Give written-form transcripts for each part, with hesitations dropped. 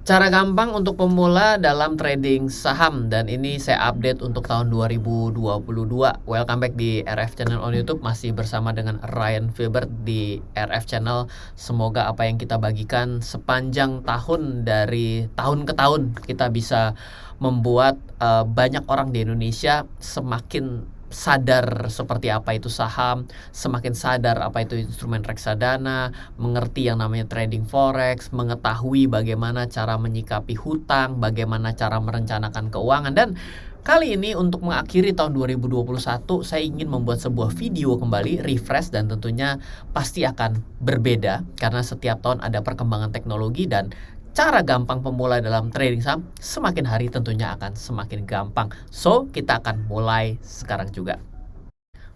Cara gampang untuk pemula dalam trading saham, dan ini saya update untuk tahun 2022. Welcome back di RF Channel on YouTube, masih bersama dengan Ryan Filbert di RF Channel. Semoga apa yang kita bagikan sepanjang tahun, dari tahun ke tahun, kita bisa membuat banyak orang di Indonesia semakin sadar seperti apa itu saham, semakin sadar apa itu instrumen reksadana, mengerti yang namanya trading forex, mengetahui bagaimana cara menyikapi hutang, bagaimana cara merencanakan keuangan. Dan kali ini untuk mengakhiri tahun 2021, saya ingin membuat sebuah video kembali, refresh, dan tentunya pasti akan berbeda karena setiap tahun ada perkembangan teknologi, dan cara gampang pemula dalam trading saham semakin hari tentunya akan semakin gampang. So, kita akan mulai sekarang juga.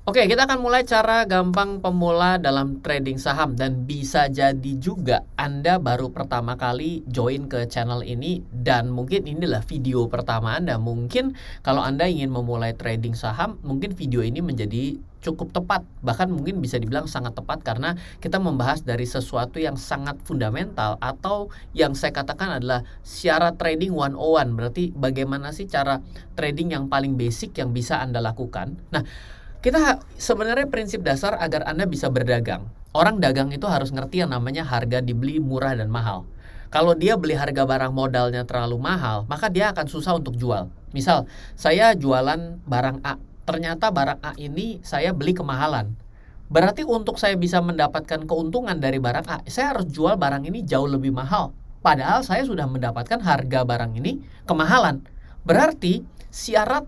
Oke, kita akan mulai cara gampang pemula dalam trading saham, dan bisa jadi juga Anda baru pertama kali join ke channel ini dan mungkin inilah video pertama Anda. Mungkin kalau Anda ingin memulai trading saham, mungkin video ini menjadi cukup tepat, bahkan mungkin bisa dibilang sangat tepat, karena kita membahas dari sesuatu yang sangat fundamental, atau yang saya katakan adalah syarat trading 101. Berarti bagaimana sih cara trading yang paling basic yang bisa Anda lakukan. Nah, kita sebenarnya prinsip dasar agar Anda bisa berdagang. Orang dagang itu harus ngerti yang namanya harga dibeli, murah, dan mahal. Kalau dia beli harga barang modalnya terlalu mahal, maka dia akan susah untuk jual. Misal, saya jualan barang A. Ternyata barang A ini saya beli kemahalan. Berarti untuk saya bisa mendapatkan keuntungan dari barang A, saya harus jual barang ini jauh lebih mahal. Padahal saya sudah mendapatkan harga barang ini kemahalan. Berarti syarat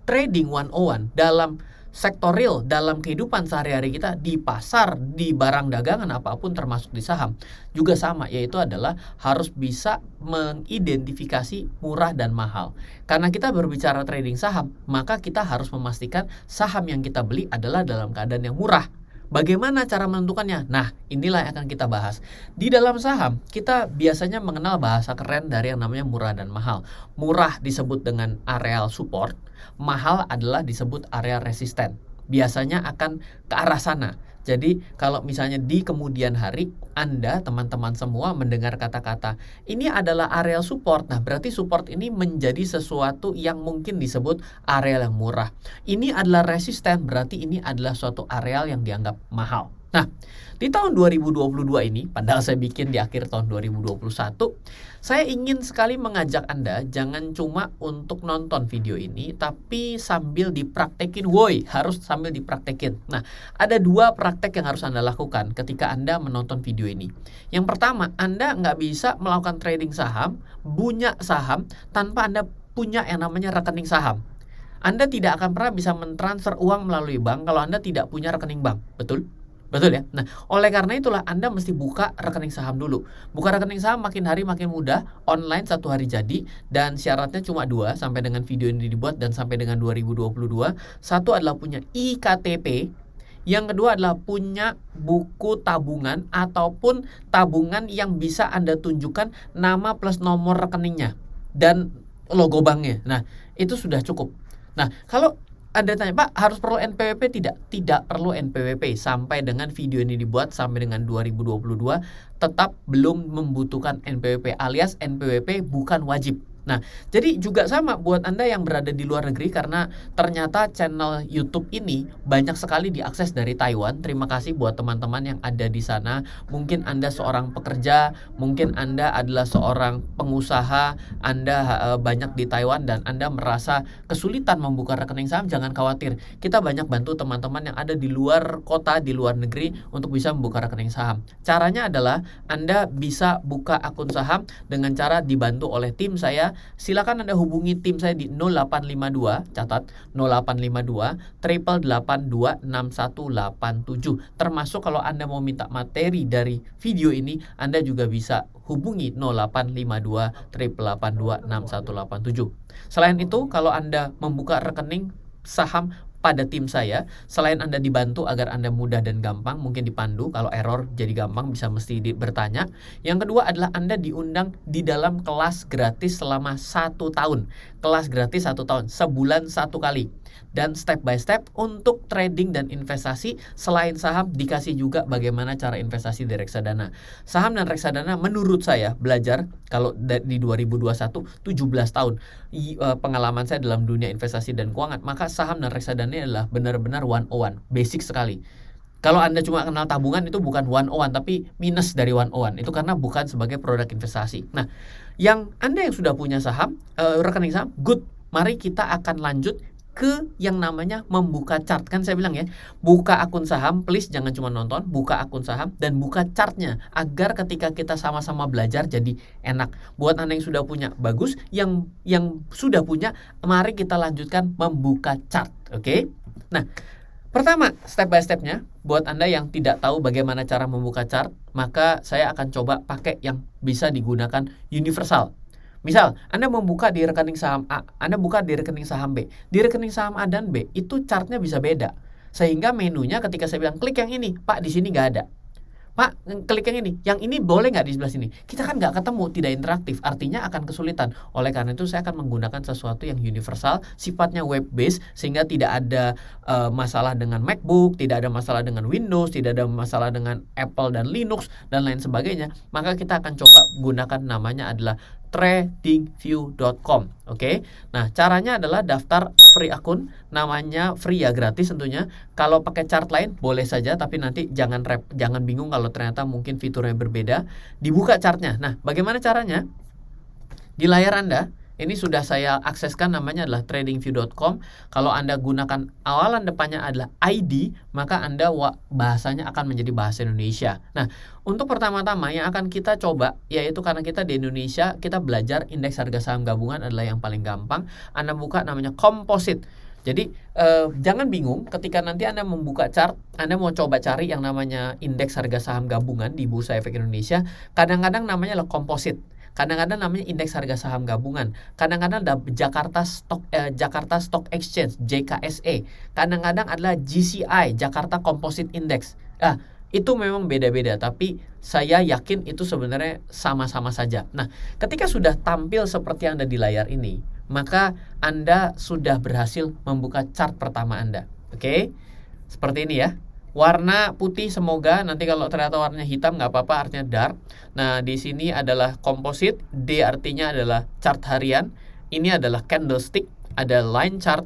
trading 101 dalam sektor real, dalam kehidupan sehari-hari kita, di pasar, di barang dagangan apapun termasuk di saham, juga sama, yaitu adalah harus bisa mengidentifikasi murah dan mahal. Karena kita berbicara trading saham, maka kita harus memastikan saham yang kita beli adalah dalam keadaan yang murah. Bagaimana cara menentukannya? Nah, inilah yang akan kita bahas. Di dalam saham, kita biasanya mengenal bahasa keren dari yang namanya murah dan mahal. Murah disebut dengan areal support, mahal adalah disebut area resisten. Biasanya akan ke arah sana. Jadi kalau misalnya di kemudian hari Anda, teman-teman semua, mendengar kata-kata ini adalah area support, nah berarti support ini menjadi sesuatu yang mungkin disebut area yang murah. Ini adalah resisten, berarti ini adalah suatu area yang dianggap mahal. Nah, di tahun 2022 ini, padahal saya bikin di akhir tahun 2021, saya ingin sekali mengajak Anda jangan cuma untuk nonton video ini, tapi sambil dipraktekin. Woi, harus sambil dipraktekin. Nah, ada dua praktek yang harus Anda lakukan ketika Anda menonton video ini. Yang pertama, Anda nggak bisa melakukan trading saham, punya saham, tanpa Anda punya yang namanya rekening saham. Anda tidak akan pernah bisa mentransfer uang melalui bank kalau Anda tidak punya rekening bank. Betul? Betul ya? Nah, oleh karena itulah Anda mesti buka rekening saham dulu. Buka rekening saham makin hari makin mudah, online 1 hari jadi, dan syaratnya cuma 2 sampai dengan video ini dibuat dan sampai dengan 2022. Satu adalah punya iktp, yang kedua adalah punya buku tabungan ataupun tabungan yang bisa Anda tunjukkan nama plus nomor rekeningnya dan logo banknya. Nah, itu sudah cukup. Nah, kalau Anda tanya, Pak, harus perlu NPWP? Tidak perlu NPWP. Sampai dengan video ini dibuat, sampai dengan 2022, tetap belum membutuhkan NPWP, alias NPWP bukan wajib. Nah, jadi juga sama buat Anda yang berada di luar negeri, karena ternyata channel YouTube ini banyak sekali diakses dari Taiwan. Terima kasih buat teman-teman yang ada di sana. Mungkin Anda seorang pekerja, mungkin Anda adalah seorang pengusaha, Anda banyak di Taiwan dan Anda merasa kesulitan membuka rekening saham. Jangan khawatir, kita banyak bantu teman-teman yang ada di luar kota, di luar negeri untuk bisa membuka rekening saham. Caranya adalah Anda bisa buka akun saham dengan cara dibantu oleh tim saya. Silakan Anda hubungi tim saya di 0852, catat 0852 888 26187. Termasuk kalau Anda mau minta materi dari video ini, Anda juga bisa hubungi 0852 888 26187. Selain itu, kalau Anda membuka rekening saham pada tim saya, selain Anda dibantu agar Anda mudah dan gampang, mungkin dipandu, kalau error jadi gampang bisa mesti bertanya. Yang kedua adalah Anda diundang di dalam kelas gratis selama 1 tahun. Kelas gratis 1 tahun, sebulan 1 kali. Dan step by step untuk trading dan investasi selain saham dikasih juga bagaimana cara investasi di reksadana. Saham dan reksadana menurut saya belajar kalau di 2021 17 tahun pengalaman saya dalam dunia investasi dan keuangan, maka saham dan reksadana adalah benar-benar 101, basic sekali. Kalau Anda cuma kenal tabungan itu bukan 101 tapi minus dari 101. Itu karena bukan sebagai produk investasi. Nah, Anda yang sudah punya saham, rekening saham, good. Mari kita akan lanjut ke yang namanya membuka chart. Kan saya bilang ya, buka akun saham, please jangan cuma nonton, buka akun saham dan buka chartnya agar ketika kita sama-sama belajar jadi enak. Buat Anda yang sudah punya, bagus. Yang sudah punya, mari kita lanjutkan membuka chart. Oke? Nah, pertama, step by stepnya, buat Anda yang tidak tahu bagaimana cara membuka chart, maka saya akan coba pakai yang bisa digunakan universal. Misal, Anda membuka di rekening saham A, Anda buka di rekening saham B. Di rekening saham A dan B, itu chartnya bisa beda. Sehingga menunya ketika saya bilang, klik yang ini, Pak, di sini nggak ada. Pak, klik yang ini boleh nggak di sebelah sini? Kita kan nggak ketemu, tidak interaktif, artinya akan kesulitan. Oleh karena itu saya akan menggunakan sesuatu yang universal, sifatnya web based, sehingga tidak ada masalah dengan MacBook, tidak ada masalah dengan Windows, tidak ada masalah dengan Apple dan Linux dan lain sebagainya. Maka kita akan coba gunakan, namanya adalah tradingview.com. Oke. Nah, caranya adalah daftar free akun, namanya free ya, gratis tentunya. Kalau pakai chart lain boleh saja, tapi nanti jangan bingung kalau ternyata mungkin fiturnya berbeda. Dibuka chartnya. Nah, bagaimana caranya? Di layar Anda ini sudah saya akseskan, namanya adalah tradingview.com. Kalau Anda gunakan awalan depannya adalah ID, maka Anda bahasanya akan menjadi bahasa Indonesia. Nah, untuk pertama-tama yang akan kita coba, yaitu karena kita di Indonesia, kita belajar indeks harga saham gabungan adalah yang paling gampang. Anda buka namanya composite. Jadi jangan bingung ketika nanti Anda membuka chart, Anda mau coba cari yang namanya indeks harga saham gabungan di Bursa Efek Indonesia. Kadang-kadang namanya adalah composite. Kadang-kadang namanya indeks harga saham gabungan. Kadang-kadang ada Jakarta Stock Exchange, JKSE. Kadang-kadang adalah GCI, Jakarta Composite Index. Nah, itu memang beda-beda, tapi saya yakin itu sebenarnya sama-sama saja. Nah, ketika sudah tampil seperti yang ada di layar ini, maka Anda sudah berhasil membuka chart pertama Anda. Oke? Seperti ini ya. Warna putih, semoga nanti kalau ternyata warnanya hitam nggak apa-apa, artinya dark. Nah, di sini adalah composite, D artinya adalah chart harian. Ini adalah candlestick, ada line chart,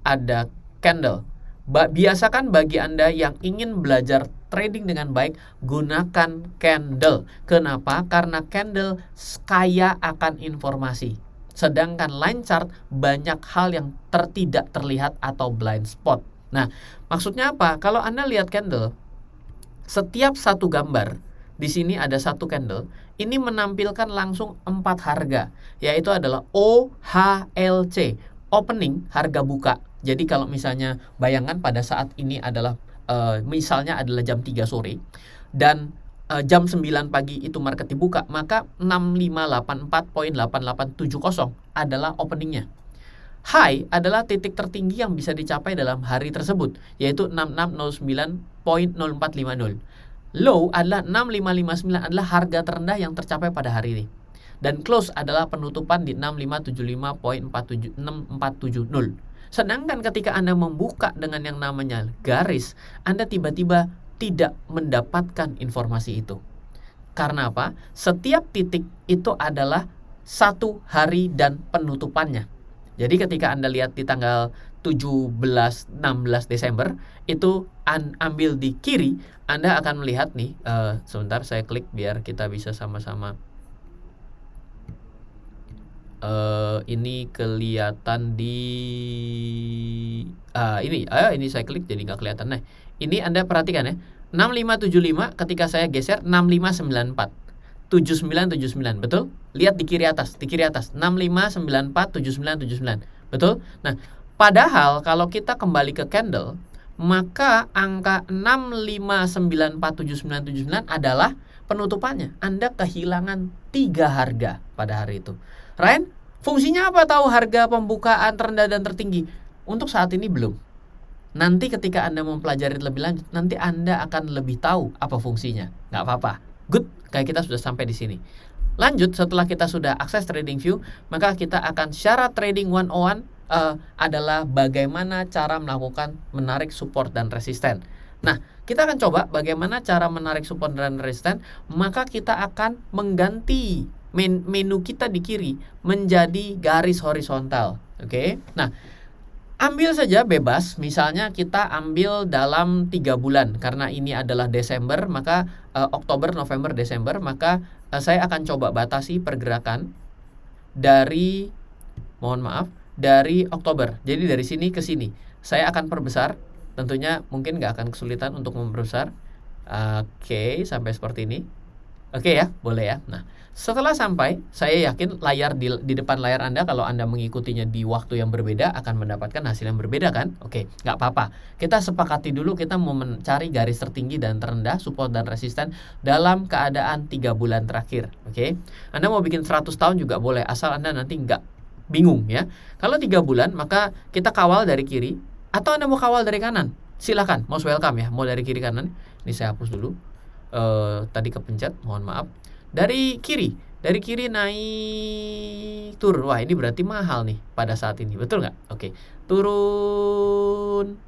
ada candle. Biasakan bagi Anda yang ingin belajar trading dengan baik, gunakan candle. Kenapa? Karena candle kaya akan informasi. Sedangkan line chart banyak hal yang tidak terlihat atau blind spot. Nah, maksudnya apa? Kalau Anda lihat candle, setiap satu gambar, di sini ada satu candle, ini menampilkan langsung 4 harga, yaitu adalah OHLC, opening, harga buka. Jadi kalau misalnya bayangkan pada saat ini adalah misalnya adalah jam 3 sore dan jam 9 pagi itu market dibuka, maka 6584.8870 adalah openingnya. High adalah titik tertinggi yang bisa dicapai dalam hari tersebut, yaitu 6609.0450. Low adalah 6559, adalah harga terendah yang tercapai pada hari ini. Dan close adalah penutupan di 6575.470. Sedangkan ketika Anda membuka dengan yang namanya garis, Anda tiba-tiba tidak mendapatkan informasi itu. Karena apa? Setiap titik itu adalah satu hari dan penutupannya. Jadi ketika Anda lihat di tanggal 17-16 Desember, itu ambil di kiri, Anda akan melihat nih, sebentar saya klik biar kita bisa sama-sama. Ini kelihatan di ini saya klik jadi nggak kelihatan. Nah, ini Anda perhatikan ya, 6575 ketika saya geser 6594. 7979, betul? Lihat di kiri atas, 65947979, betul? Nah, padahal kalau kita kembali ke candle, maka angka 65947979 adalah penutupannya. Anda kehilangan 3 harga pada hari itu. Ryan, fungsinya apa tahu harga pembukaan terendah dan tertinggi? Untuk saat ini belum. Nanti ketika Anda mempelajari lebih lanjut, nanti Anda akan lebih tahu apa fungsinya. Nggak apa-apa. Good, kayak kita sudah sampai di sini. Lanjut, setelah kita sudah akses TradingView, maka kita akan syarat trading 101 adalah bagaimana cara melakukan menarik support dan resisten. Nah, kita akan coba bagaimana cara menarik support dan resisten. Maka kita akan mengganti menu kita di kiri menjadi garis horizontal. Oke. Nah, ambil saja bebas, misalnya kita ambil dalam 3 bulan. Karena ini adalah Desember, maka Oktober, November, Desember. Maka saya akan coba batasi pergerakan dari, dari Oktober. Jadi dari sini ke sini saya akan perbesar. Tentunya mungkin nggak akan kesulitan untuk memperbesar. Oke, sampai seperti ini. Oke ya, boleh ya. Nah, setelah sampai, saya yakin layar di depan layar Anda, kalau Anda mengikutinya di waktu yang berbeda, akan mendapatkan hasil yang berbeda kan? Oke, nggak apa-apa. Kita sepakati dulu, kita mau mencari garis tertinggi dan terendah, support dan resisten dalam keadaan 3 bulan terakhir. Oke, Anda mau bikin 100 tahun juga boleh, asal Anda nanti nggak bingung ya. Kalau 3 bulan, maka kita kawal dari kiri, atau Anda mau kawal dari kanan, silakan, most welcome ya. Mau dari kiri kanan, ini saya hapus dulu. Tadi kepencet, mohon maaf. Dari kiri naik turun. Wah, ini berarti mahal nih pada saat ini, betul nggak? Oke, turun,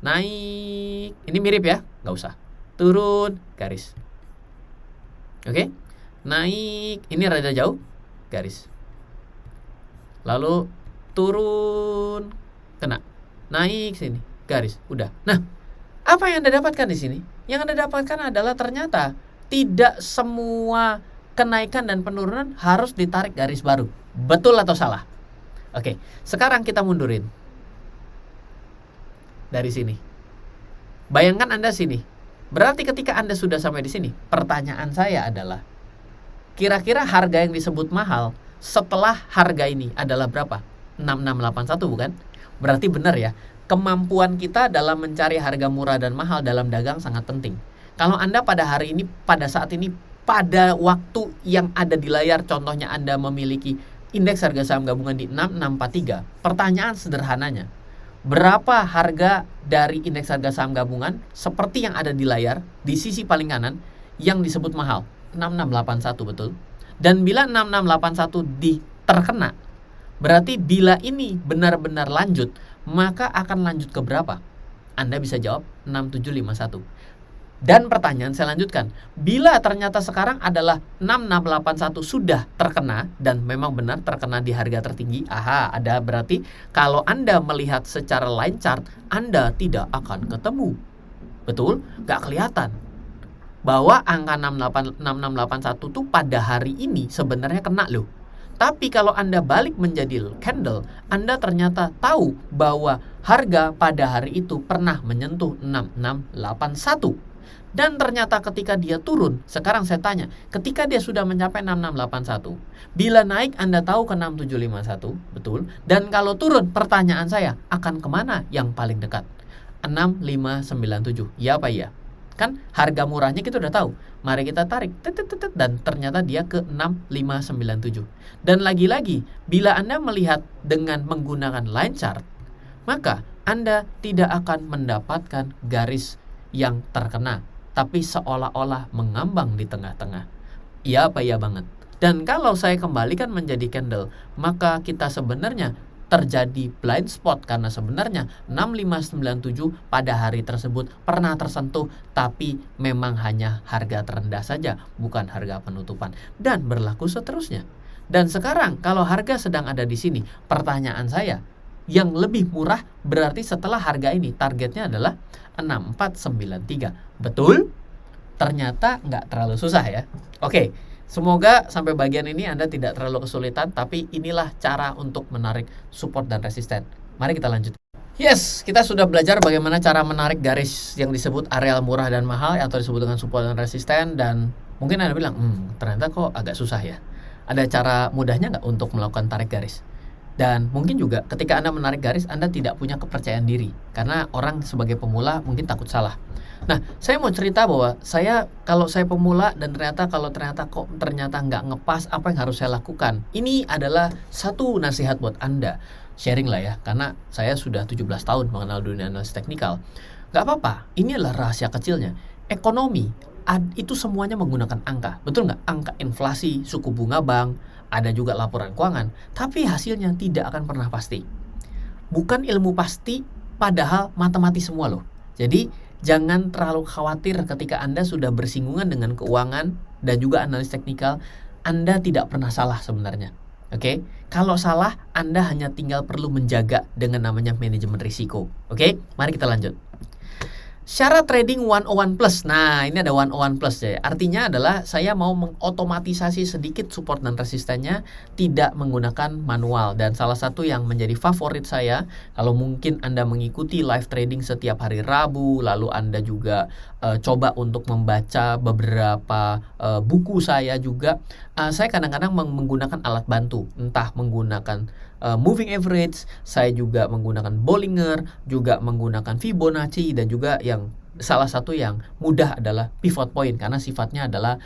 naik, ini mirip ya, nggak usah. Turun, garis. Oke, naik, ini rada jauh, garis. Lalu turun, kena, naik sini, garis, udah. Nah, apa yang Anda dapatkan di sini? Yang Anda dapatkan adalah ternyata tidak semua kenaikan dan penurunan harus ditarik garis baru. Betul atau salah? Oke, sekarang kita mundurin dari sini. Bayangkan Anda sini. Berarti ketika Anda sudah sampai di sini, pertanyaan saya adalah, kira-kira harga yang disebut mahal setelah harga ini adalah berapa? 6681 bukan? Berarti benar ya. Kemampuan kita dalam mencari harga murah dan mahal dalam dagang sangat penting. Kalau Anda pada hari ini, pada saat ini, pada waktu yang ada di layar, contohnya Anda memiliki indeks harga saham gabungan di 6643, pertanyaan sederhananya, berapa harga dari indeks harga saham gabungan seperti yang ada di layar, di sisi paling kanan, yang disebut mahal? 6681, betul? Dan bila 6681 terkena, berarti bila ini benar-benar lanjut, maka akan lanjut ke berapa? Anda bisa jawab 6751. Dan pertanyaan saya lanjutkan, bila ternyata sekarang adalah 6681 sudah terkena dan memang benar terkena di harga tertinggi, ada berarti kalau Anda melihat secara line chart, Anda tidak akan ketemu. Betul? Gak kelihatan bahwa angka 6681 tuh pada hari ini sebenarnya kena loh. Tapi kalau Anda balik menjadi candle, Anda ternyata tahu bahwa harga pada hari itu pernah menyentuh 6681. Dan ternyata ketika dia turun, sekarang saya tanya, ketika dia sudah mencapai 6681, bila naik Anda tahu ke 6751, betul? Dan kalau turun, pertanyaan saya, akan kemana yang paling dekat? 6597, ya apa ya? Kan harga murahnya kita udah tahu. Mari kita tarik, dan ternyata dia ke 6597. Dan lagi-lagi, bila Anda melihat dengan menggunakan line chart, maka Anda tidak akan mendapatkan garis yang terkena, tapi seolah-olah mengambang di tengah-tengah. Iya apa ya banget. Dan kalau saya kembalikan menjadi candle, maka kita sebenarnya terjadi blind spot, karena sebenarnya 6597 pada hari tersebut pernah tersentuh, tapi memang hanya harga terendah saja, bukan harga penutupan, dan berlaku seterusnya. Dan sekarang kalau harga sedang ada di sini, pertanyaan saya, yang lebih murah berarti setelah harga ini targetnya adalah 6493. Betul? Ternyata nggak terlalu susah ya. Oke, semoga sampai bagian ini Anda tidak terlalu kesulitan, tapi inilah cara untuk menarik support dan resisten. Mari kita lanjut. Yes, kita sudah belajar bagaimana cara menarik garis yang disebut areal murah dan mahal, atau disebut dengan support dan resisten. Dan mungkin Anda bilang, ternyata kok agak susah ya. Ada cara mudahnya nggak untuk melakukan tarik garis? Dan mungkin juga ketika Anda menarik garis, Anda tidak punya kepercayaan diri. Karena orang sebagai pemula mungkin takut salah. Nah, saya mau cerita bahwa kalau saya pemula dan ternyata nggak ngepas, apa yang harus saya lakukan? Ini adalah satu nasihat buat Anda. Sharing lah ya, karena saya sudah 17 tahun mengenal dunia analisis teknikal. Nggak apa-apa, ini adalah rahasia kecilnya. Ekonomi, itu semuanya menggunakan angka. Betul nggak? Angka inflasi, suku bunga bank, ada juga laporan keuangan, tapi hasilnya tidak akan pernah pasti. Bukan ilmu pasti, padahal matematis semua loh. Jadi jangan terlalu khawatir ketika Anda sudah bersinggungan dengan keuangan dan juga analis teknikal. Anda tidak pernah salah sebenarnya. Oke, kalau salah Anda hanya tinggal perlu menjaga dengan namanya manajemen risiko. Oke, mari kita lanjut. Syarat trading 101 plus. Nah, ini ada 101 plus ya. Artinya adalah saya mau mengotomatisasi sedikit support dan resistennya, tidak menggunakan manual. Dan salah satu yang menjadi favorit saya, kalau mungkin Anda mengikuti live trading setiap hari Rabu, lalu Anda juga coba untuk membaca beberapa buku saya juga, saya kadang-kadang menggunakan alat bantu, entah menggunakan moving average, saya juga menggunakan Bollinger, juga menggunakan Fibonacci, dan juga yang salah satu yang mudah adalah pivot point, karena sifatnya adalah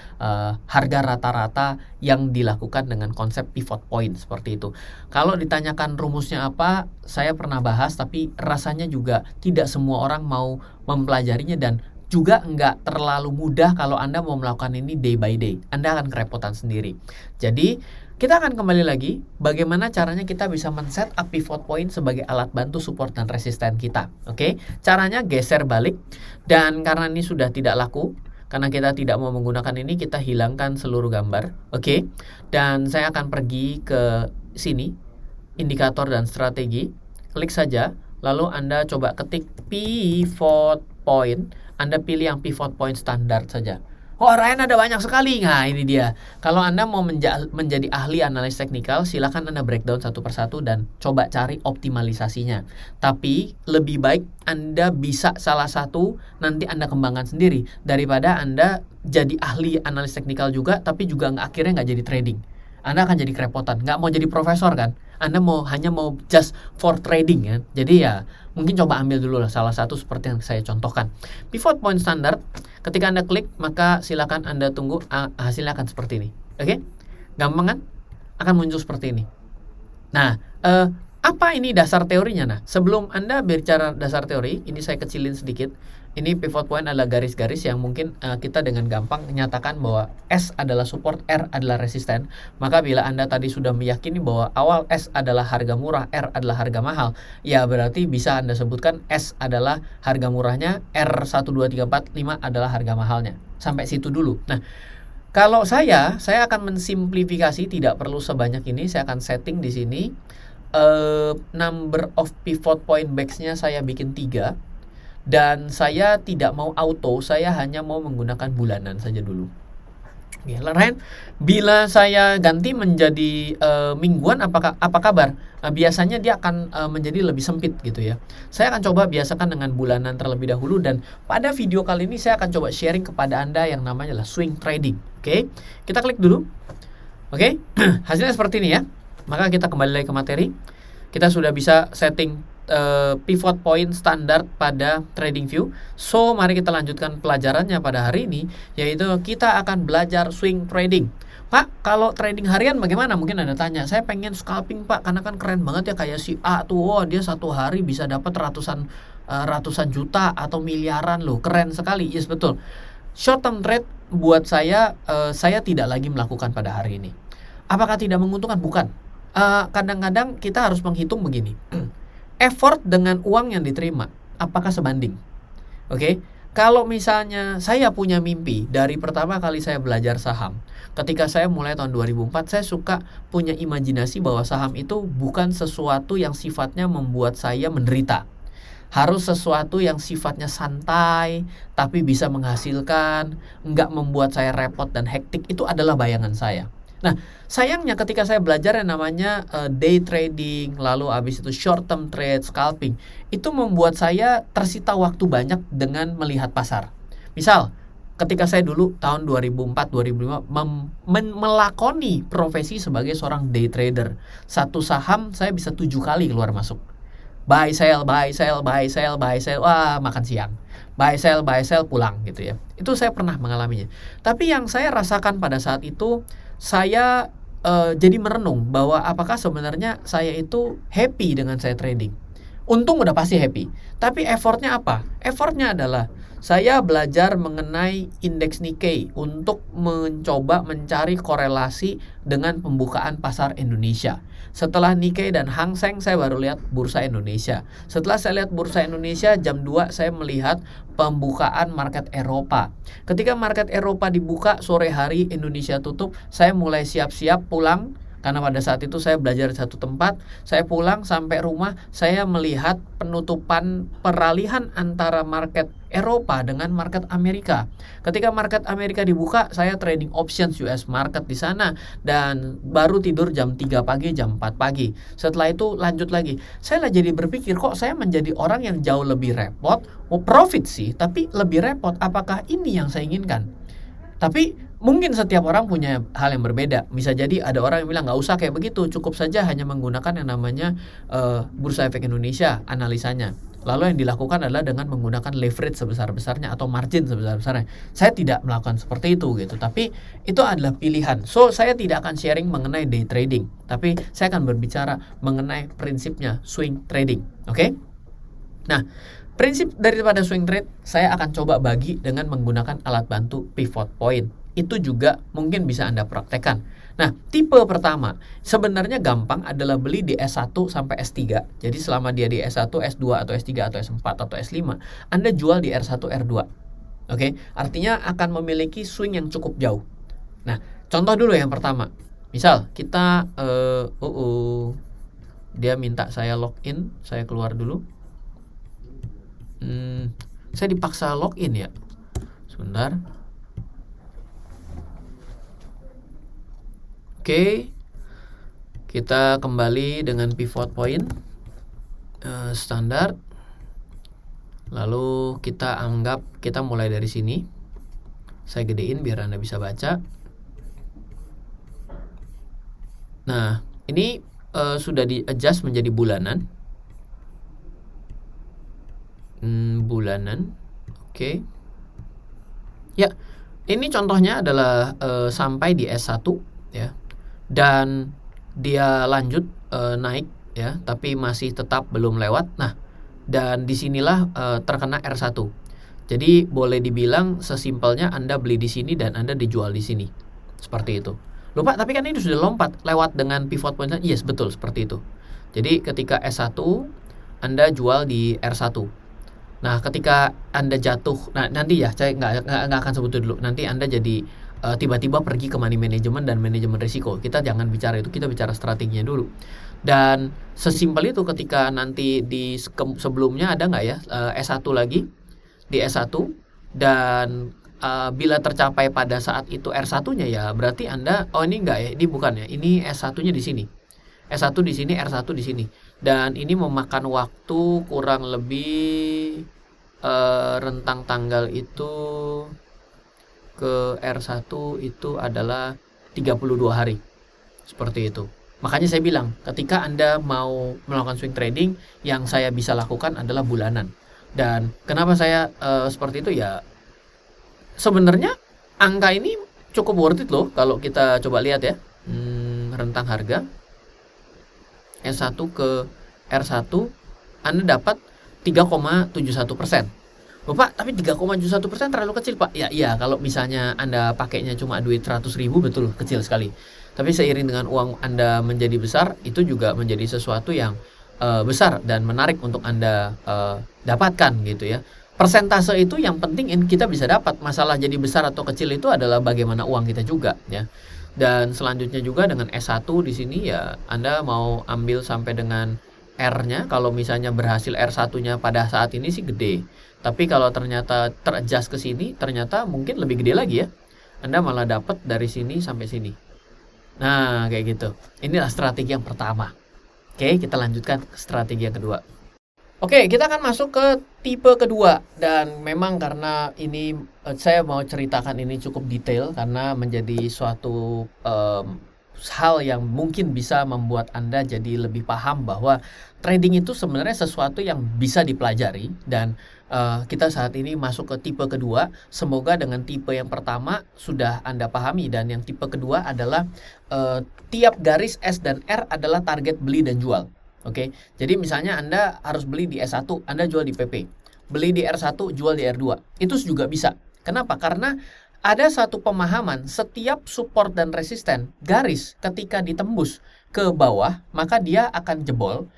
harga rata-rata yang dilakukan dengan konsep pivot point seperti itu. Kalau ditanyakan rumusnya apa, saya pernah bahas, tapi rasanya juga tidak semua orang mau mempelajarinya, dan juga nggak terlalu mudah kalau Anda mau melakukan ini day by day. Anda akan kerepotan sendiri. Jadi kita akan kembali lagi bagaimana caranya kita bisa men-set up pivot point sebagai alat bantu support dan resisten kita. Oke, caranya geser balik, dan karena ini sudah tidak laku, karena kita tidak mau menggunakan ini, kita hilangkan seluruh gambar. Oke, dan saya akan pergi ke sini, indikator dan strategi, klik saja, lalu Anda coba ketik pivot point, Anda pilih yang pivot point standar saja. Oh, Ryan ada banyak sekali. Nah, ini dia. Kalau Anda mau menjadi ahli analis teknikal, silakan Anda breakdown satu persatu dan coba cari optimalisasinya. Tapi lebih baik Anda bisa salah satu, nanti Anda kembangkan sendiri, daripada Anda jadi ahli analis teknikal juga, tapi juga akhirnya nggak jadi trading. Anda akan jadi kerepotan, nggak mau jadi profesor kan? Anda hanya mau just for trading ya. Jadi ya mungkin coba ambil dulu lah salah satu seperti yang saya contohkan. Pivot point standar, ketika Anda klik maka silakan Anda tunggu, hasilnya akan seperti ini. Oke? Gampang kan? Akan muncul seperti ini. Nah, apa ini dasar teorinya? Nah, sebelum Anda bicara dasar teori, ini saya kecilin sedikit. Ini pivot point adalah garis-garis yang mungkin kita dengan gampang menyatakan bahwa S adalah support, R adalah resisten. Maka bila Anda tadi sudah meyakini bahwa awal S adalah harga murah, R adalah harga mahal, ya berarti bisa Anda sebutkan S adalah harga murahnya, R 1, 2, 3, 4, 5 adalah harga mahalnya. Sampai situ dulu. Nah, kalau saya akan mensimplifikasi, tidak perlu sebanyak ini. Saya akan setting di sini. Number of pivot point backs-nya saya bikin 3. Dan saya tidak mau auto, saya hanya mau menggunakan bulanan saja dulu. Oke, Ren, bila saya ganti menjadi mingguan, apa kabar? Biasanya dia akan menjadi lebih sempit gitu ya. Saya akan coba biasakan dengan bulanan terlebih dahulu, dan pada video kali ini saya akan coba sharing kepada Anda yang namanya adalah swing trading. Oke, kita klik dulu. Oke, hasilnya seperti ini ya. Maka kita kembali lagi ke materi. Kita sudah bisa setting pivot point standar pada TradingView. So, mari kita lanjutkan pelajarannya pada hari ini, yaitu kita akan belajar swing trading. Pak, kalau trading harian bagaimana? Mungkin Anda tanya, saya pengen scalping Pak, karena kan keren banget ya, kayak si A tuh, oh, dia satu hari bisa dapat ratusan juta atau miliaran loh, keren sekali. Yes, betul. Short term trade buat saya tidak lagi melakukan pada hari ini. Apakah tidak menguntungkan? Bukan. Kadang-kadang kita harus menghitung begini. Effort dengan uang yang diterima, apakah sebanding? Oke, kalau misalnya saya punya mimpi dari pertama kali saya belajar saham, ketika saya mulai tahun 2004, saya suka punya imajinasi bahwa saham itu bukan sesuatu yang sifatnya membuat saya menderita. Harus sesuatu yang sifatnya santai, tapi bisa menghasilkan, nggak membuat saya repot dan hektik. Itu adalah bayangan saya. Nah, sayangnya ketika saya belajar yang namanya day trading, lalu habis itu short term trade, scalping, itu membuat saya tersita waktu banyak dengan melihat pasar. Misal, ketika saya dulu tahun 2004-2005 melakoni profesi sebagai seorang day trader, satu saham saya bisa 7 kali keluar masuk. Buy sell, buy sell, buy sell, buy sell, wah makan siang. Buy sell, pulang gitu ya. Itu saya pernah mengalaminya. Tapi yang saya rasakan pada saat itu, saya jadi merenung bahwa apakah sebenarnya saya itu happy dengan saya trading. Untung udah pasti happy, tapi effortnya apa? Effortnya adalah Saya belajar mengenai indeks Nikkei untuk mencoba mencari korelasi dengan pembukaan pasar Indonesia. Setelah Nikkei dan Hang Seng, saya baru lihat bursa Indonesia. Setelah saya lihat bursa Indonesia, jam 2 saya melihat pembukaan market Eropa. Ketika market Eropa dibuka sore hari, Indonesia tutup, saya mulai siap-siap pulang. Karena pada saat itu saya belajar di satu tempat, saya pulang sampai rumah, saya melihat penutupan peralihan antara market Eropa dengan market Amerika. Ketika market Amerika dibuka, saya trading options US market di sana dan baru tidur jam 3 pagi, jam 4 pagi. Setelah itu lanjut lagi. Saya lah jadi berpikir, kok saya menjadi orang yang jauh lebih repot, mau profit sih, tapi lebih repot. Apakah ini yang saya inginkan? Tapi mungkin setiap orang punya hal yang berbeda. Bisa jadi ada orang yang bilang nggak usah kayak begitu, cukup saja hanya menggunakan yang namanya Bursa Efek Indonesia analisanya. Lalu yang dilakukan adalah dengan menggunakan leverage sebesar-besarnya atau margin sebesar-besarnya. Saya tidak melakukan seperti itu gitu, tapi itu adalah pilihan. So, saya tidak akan sharing mengenai day trading, tapi saya akan berbicara mengenai prinsipnya swing trading. Oke? Nah, prinsip daripada swing trade saya akan coba bagi dengan menggunakan alat bantu pivot point. Itu juga mungkin bisa Anda praktekkan. Nah, tipe pertama sebenarnya gampang adalah beli di S1 sampai S3. Jadi selama dia di S1, S2 atau S3 atau S4 atau S5, Anda jual di R1, R2. Oke, artinya akan memiliki swing yang cukup jauh. Nah, contoh dulu yang pertama. Misal kita dia minta saya login, saya keluar dulu. Saya dipaksa login ya. Sebentar. Oke. Kita kembali dengan pivot point standar. Lalu kita anggap kita mulai dari sini. Saya gedein biar Anda bisa baca. Nah, ini sudah di-adjust menjadi bulanan. Bulanan. Oke. Ya, ini contohnya adalah sampai di S1 ya. Dan dia lanjut naik ya, tapi masih tetap belum lewat. Nah, dan disinilah terkena R1. Jadi boleh dibilang sesimpelnya Anda beli di sini dan Anda dijual di sini. Seperti itu. Lupa, tapi kan ini sudah lompat lewat dengan pivot point. Yes, betul seperti itu. Jadi ketika S1 Anda jual di R1. Nah, ketika Anda jatuh, nah nanti ya, saya nggak akan sebut dulu. Nanti Anda jadi tiba-tiba pergi ke money management dan manajemen risiko. Kita jangan bicara itu, kita bicara strateginya dulu. Dan sesimpel itu ketika nanti di sebelumnya ada nggak ya S1 lagi di S1 dan bila tercapai pada saat itu R1-nya ya berarti Anda ini enggak ya, ini bukan ya, ini S1-nya di sini. S1 di sini, R1 di sini. Dan ini memakan waktu kurang lebih rentang tanggal itu ke R1 itu adalah 32 hari. Seperti itu. Makanya saya bilang, ketika Anda mau melakukan swing trading, yang saya bisa lakukan adalah bulanan. Dan kenapa saya seperti itu ya, sebenarnya angka ini cukup worth it loh kalau kita coba lihat ya. Rentang harga S1 ke R1 Anda dapat 3,71%. Bapak, tapi 3,71% terlalu kecil Pak. Ya iya, kalau misalnya Anda pakainya cuma duit 100.000 betul kecil sekali. Tapi seiring dengan uang Anda menjadi besar, itu juga menjadi sesuatu yang besar dan menarik untuk Anda dapatkan gitu ya. Persentase itu yang penting kita bisa dapat. Masalah jadi besar atau kecil itu adalah bagaimana uang kita juga ya. Dan selanjutnya juga dengan S1 di sini ya Anda mau ambil sampai dengan R-nya. Kalau misalnya berhasil R1-nya pada saat ini sih gede. Tapi kalau ternyata teradjust ke sini, ternyata mungkin lebih gede lagi ya. Anda malah dapat dari sini sampai sini. Nah, kayak gitu. Inilah strategi yang pertama. Oke, kita lanjutkan ke strategi yang kedua. Oke, kita akan masuk ke tipe kedua. Dan memang karena ini saya mau ceritakan ini cukup detail karena menjadi suatu hal yang mungkin bisa membuat Anda jadi lebih paham bahwa trading itu sebenarnya sesuatu yang bisa dipelajari. Dan kita saat ini masuk ke tipe kedua. Semoga dengan tipe yang pertama sudah Anda pahami. Dan yang tipe kedua adalah tiap garis S dan R adalah target beli dan jual. Oke, jadi misalnya Anda harus beli di S1, Anda jual di PP. beli di R1, jual di R2. Itu juga bisa. Kenapa? Karena ada satu pemahaman setiap support dan resisten garis ketika ditembus ke bawah, maka dia akan jebol.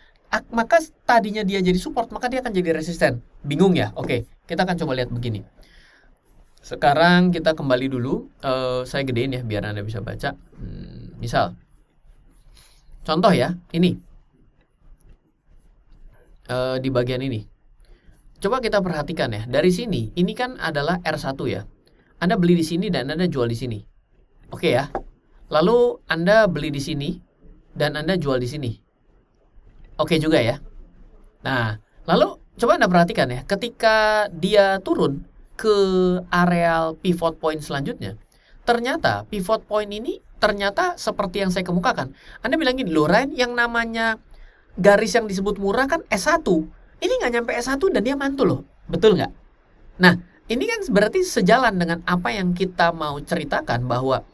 Maka tadinya dia jadi support, maka dia akan jadi resisten. Bingung ya? Oke, kita akan coba lihat begini. Sekarang kita kembali dulu. Saya gedein ya, biar Anda bisa baca. Misal, contoh ya, ini. Di bagian ini. Coba kita perhatikan ya, dari sini, ini kan adalah R1 ya. Anda beli di sini dan Anda jual di sini. Oke ya. Lalu Anda beli di sini dan Anda jual di sini. Oke juga ya. Nah, lalu coba Anda perhatikan ya, ketika dia turun ke areal pivot point selanjutnya, ternyata pivot point ini ternyata seperti yang saya kemukakan. Anda bilang gini, loh Ryan, yang namanya garis yang disebut murah kan S1. Ini nggak nyampe S1 dan dia mantul loh. Betul nggak? Nah, ini kan berarti sejalan dengan apa yang kita mau ceritakan, bahwa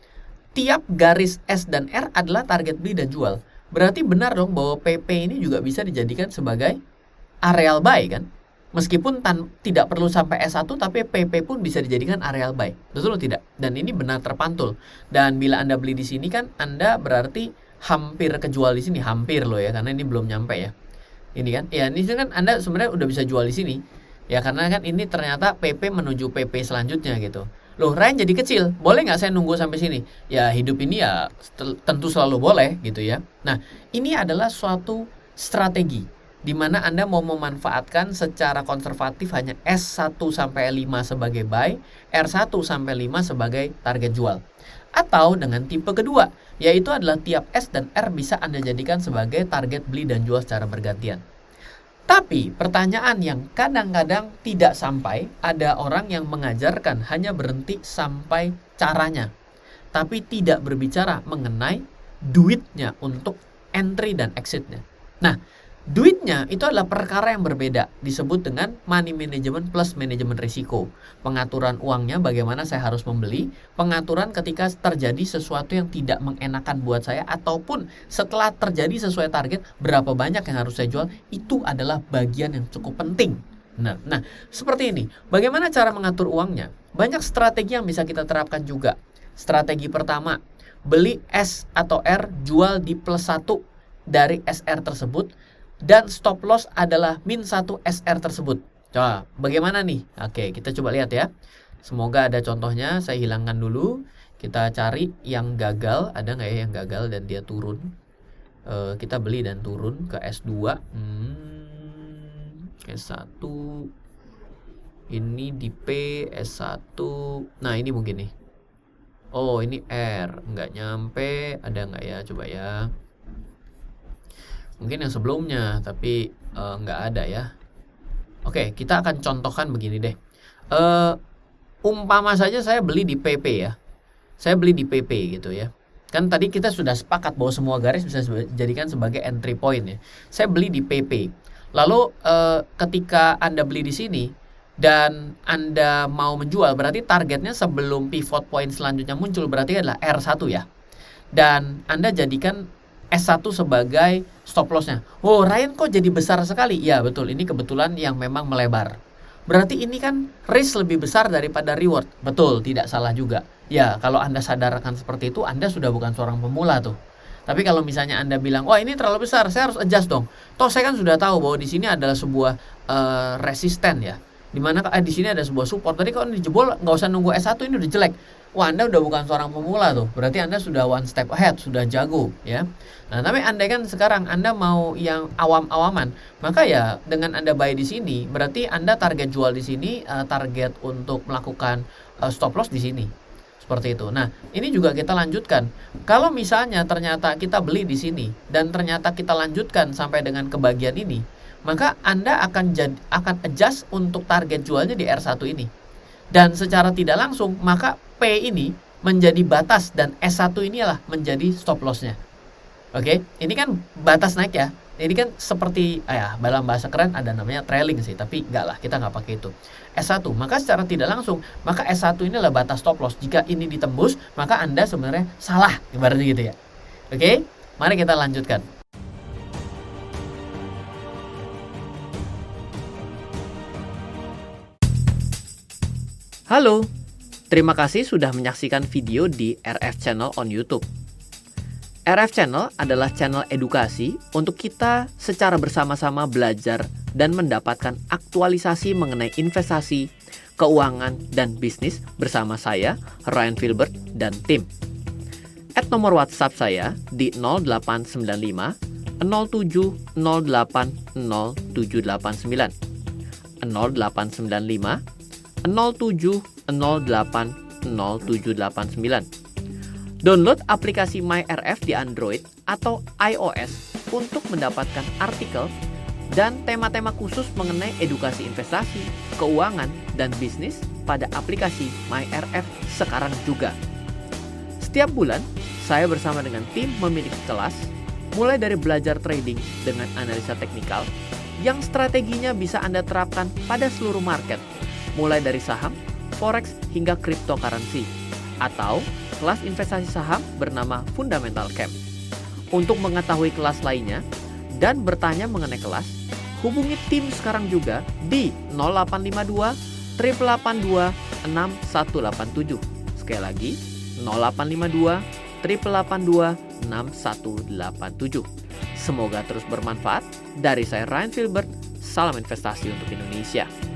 tiap garis S dan R adalah target beli dan jual. Berarti benar dong bahwa PP ini juga bisa dijadikan sebagai areal buy kan? Meskipun tidak perlu sampai S1, tapi PP pun bisa dijadikan areal buy. Betul atau tidak? Dan ini benar terpantul. Dan bila Anda beli di sini kan Anda berarti hampir kejual di sini. Hampir loh ya, karena ini belum nyampe ya. Ini kan? Ya, ini kan Anda sebenarnya udah bisa jual di sini. Ya, karena kan ini ternyata PP menuju PP selanjutnya gitu. Loh, Ryan jadi kecil, boleh nggak saya nunggu sampai sini? Ya, hidup ini ya tentu selalu boleh gitu ya. Nah, ini adalah suatu strategi di mana Anda mau memanfaatkan secara konservatif hanya S1 sampai 5 sebagai buy, R1 sampai 5 sebagai target jual. Atau dengan tipe kedua, yaitu adalah tiap S dan R bisa Anda jadikan sebagai target beli dan jual secara bergantian. Tapi pertanyaan yang kadang-kadang tidak sampai, ada orang yang mengajarkan hanya berhenti sampai caranya, tapi tidak berbicara mengenai duitnya untuk entry dan exitnya. Nah, duitnya itu adalah perkara yang berbeda, disebut dengan money management plus manajemen risiko. Pengaturan uangnya, bagaimana saya harus membeli, pengaturan ketika terjadi sesuatu yang tidak mengenakan buat saya, ataupun setelah terjadi sesuai target, berapa banyak yang harus saya jual, itu adalah bagian yang cukup penting. Nah, seperti ini. Bagaimana cara mengatur uangnya? Banyak strategi yang bisa kita terapkan juga. Strategi pertama, beli S atau R, jual di +1 dari SR tersebut, dan stop loss adalah -1 SR tersebut. Coba, bagaimana nih? Oke, kita coba lihat ya. Semoga ada contohnya. Saya hilangkan dulu. Kita cari yang gagal. Ada nggak ya yang gagal dan dia turun? Kita beli dan turun ke S2. S1. Ini di P, S1. Nah, ini mungkin nih. Oh, ini R. Nggak nyampe. Ada nggak ya? Coba ya. Mungkin yang sebelumnya, tapi nggak ada ya. Oke, kita akan contohkan begini deh. Umpama saja saya beli di PP ya. Saya beli di PP gitu ya. Kan tadi kita sudah sepakat bahwa semua garis bisa dijadikan sebagai entry point ya. Saya beli di PP. Lalu ketika Anda beli di sini dan Anda mau menjual, berarti targetnya sebelum pivot point selanjutnya muncul berarti adalah R1 ya. Dan Anda jadikan S1 sebagai stop loss-nya. Oh, Ryan kok jadi besar sekali? Ya, betul. Ini kebetulan yang memang melebar. Berarti ini kan risk lebih besar daripada reward. Betul, tidak salah juga. Ya, kalau Anda sadarkan seperti itu, Anda sudah bukan seorang pemula tuh. Tapi kalau misalnya Anda bilang, wah ini terlalu besar, saya harus adjust dong. Toh saya kan sudah tahu bahwa di sini adalah sebuah resisten ya. Dimana di sini ada sebuah support. Tadi kalau dijebol, nggak usah nunggu S1, ini udah jelek. Wah, Anda udah bukan seorang pemula tuh. Berarti Anda sudah one step ahead, sudah jago ya. Nah, tapi Anda kan sekarang Anda mau yang awam-awaman, maka ya dengan Anda buy di sini, berarti Anda target jual di sini, target untuk melakukan stop loss di sini. Seperti itu. Nah, ini juga kita lanjutkan. Kalau misalnya ternyata kita beli di sini dan ternyata kita lanjutkan sampai dengan ke bagian ini, maka Anda akan adjust untuk target jualnya di R1 ini. Dan secara tidak langsung, maka P ini menjadi batas dan S1 inilah menjadi stop loss-nya. Oke, ini kan batas naik ya. Ini kan seperti dalam bahasa keren ada namanya trailing sih, tapi enggak lah, kita nggak pakai itu. S1, maka secara tidak langsung, maka S1 inilah batas stop loss. Jika ini ditembus, maka Anda sebenarnya salah, ibaratnya gitu ya. Oke, mari kita lanjutkan. Halo, terima kasih sudah menyaksikan video di RF Channel on YouTube. RF Channel adalah channel edukasi untuk kita secara bersama-sama belajar dan mendapatkan aktualisasi mengenai investasi, keuangan, dan bisnis bersama saya, Ryan Filbert, dan tim. Add nomor WhatsApp saya di 0895 07 08 0789 0895 07 08 0789. Download aplikasi MyRF di Android atau iOS untuk mendapatkan artikel dan tema-tema khusus mengenai edukasi investasi, keuangan, dan bisnis pada aplikasi MyRF sekarang juga. Setiap bulan, saya bersama dengan tim memiliki kelas, mulai dari belajar trading dengan analisa teknikal, yang strateginya bisa Anda terapkan pada seluruh market, mulai dari saham, forex, hingga cryptocurrency, atau kelas investasi saham bernama Fundamental Camp. Untuk mengetahui kelas lainnya dan bertanya mengenai kelas, hubungi tim sekarang juga di 0852 882 6187. Sekali lagi, 0852 882 6187. Semoga terus bermanfaat. Dari saya Ryan Filbert, salam investasi untuk Indonesia.